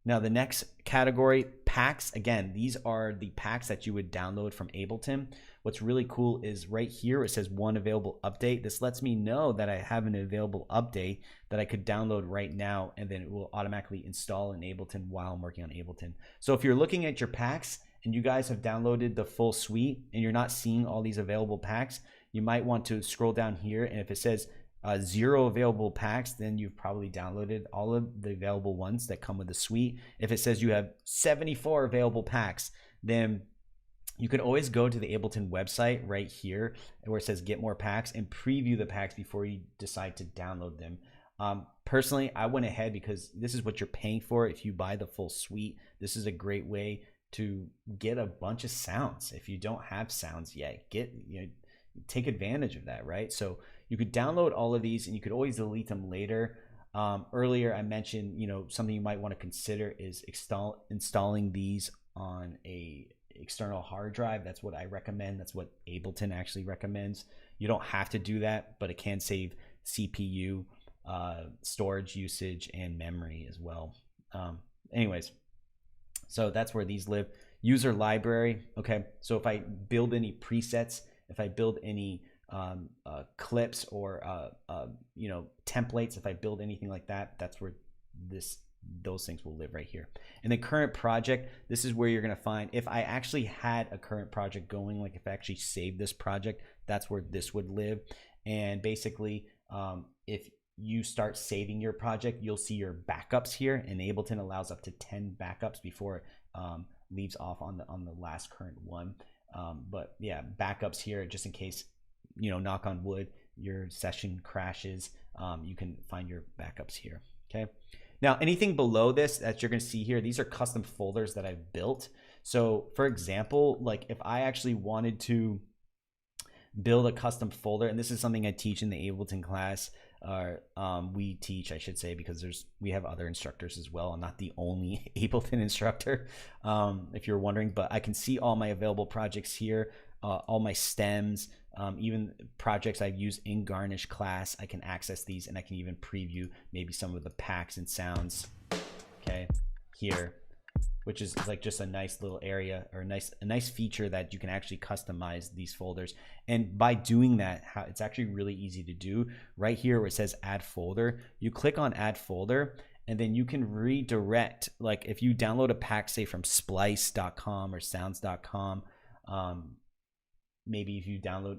Now the next category, packs. Again, these are the packs that you would download from Ableton. What's really cool is right here it says one available update. This lets me know that I have an available update that I could download right now, and then it will automatically install in Ableton while I'm working on Ableton. So if you're looking at your packs and you guys have downloaded the full suite and you're not seeing all these available packs, you might want to scroll down here, and if it says 0 available packs, then you've probably downloaded all of the available ones that come with the suite. If it says you have 74 available packs, then you can always go to the Ableton website right here where it says get more packs and preview the packs before you decide to download them. Personally, I went ahead because this is what you're paying for. If you buy the full suite, this is a great way to get a bunch of sounds. If you don't have sounds yet, take advantage of that, right? So you could download all of these and you could always delete them later. Earlier I mentioned, something you might want to consider is installing these on a external hard drive. That's what I recommend. That's what Ableton actually recommends. You don't have to do that, but it can save CPU, storage usage, and memory as well. Anyways, so that's where these live. User library. Okay, so if I build any presets, if I build any clips or templates, if I build anything like that, that's where those things will live right here. In the current project, this is where you're going to find, if I actually had a current project going, like if I actually saved this project, that's where this would live. And basically, if you start saving your project, you'll see your backups here, and Ableton allows up to 10 backups before it leaves off on the last current one. But yeah, backups here just in case, knock on wood, your session crashes, you can find your backups here. Okay. Now, anything below this that you're going to see here, these are custom folders that I've built. So for example, like if I actually wanted to build a custom folder, and this is something I teach in the Ableton class, or we teach, I should say, because we have other instructors as well. I'm not the only Ableton instructor, if you're wondering, but I can see all my available projects here, all my stems, even projects I've used in Garnish class. I can access these, and I can even preview maybe some of the packs and sounds, okay, here, which is like just a nice little area, or a nice feature that you can actually customize these folders. And by doing that, it's actually really easy to do. Right here where it says add folder, you click on add folder, and then you can redirect. Like if you download a pack, say from splice.com or sounds.com, maybe if you download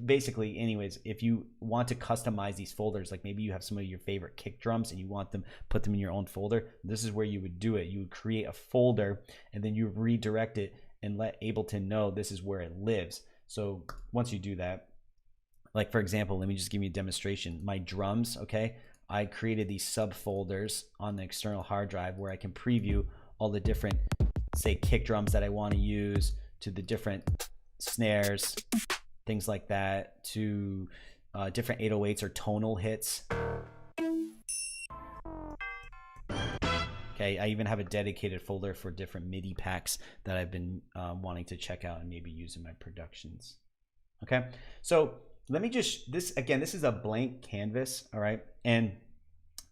basically, anyways, if you want to customize these folders, like maybe you have some of your favorite kick drums and you want them, put them in your own folder, this is where you would do it. You would create a folder, and then you redirect it and let Ableton know this is where it lives. So once you do that, like for example, let me just give you a demonstration. My drums, okay, I created these subfolders on the external hard drive where I can preview all the different, say, kick drums that I want to use, to the different snares, things like that, to different 808s or tonal hits. Okay, I even have a dedicated folder for different MIDI packs that I've been wanting to check out and maybe use in my productions. Okay, so let me just, this is a blank canvas, all right, and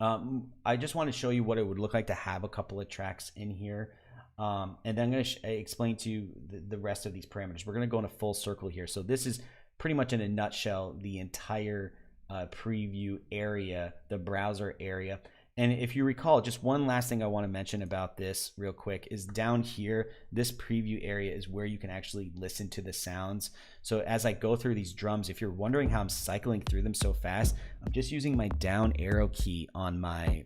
I just want to show you what it would look like to have a couple of tracks in here. And then I'm going to explain to you the rest of these parameters. We're going to go in a full circle here. So this is pretty much in a nutshell the entire preview area, the browser area. And if you recall, just one last thing I want to mention about this real quick is down here, this preview area is where you can actually listen to the sounds. So as I go through these drums, if you're wondering how I'm cycling through them so fast, I'm just using my down arrow key on my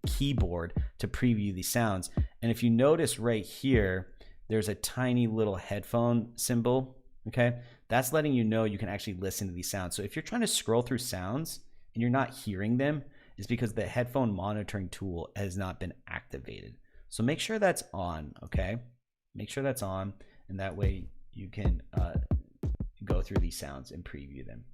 keyboard to preview these sounds. And if you notice right here, there's a tiny little headphone symbol, okay? That's letting you know you can actually listen to these sounds. So if you're trying to scroll through sounds and you're not hearing them, it's because the headphone monitoring tool has not been activated. So make sure that's on, okay? Make sure that's on, and that way you can go through these sounds and preview them.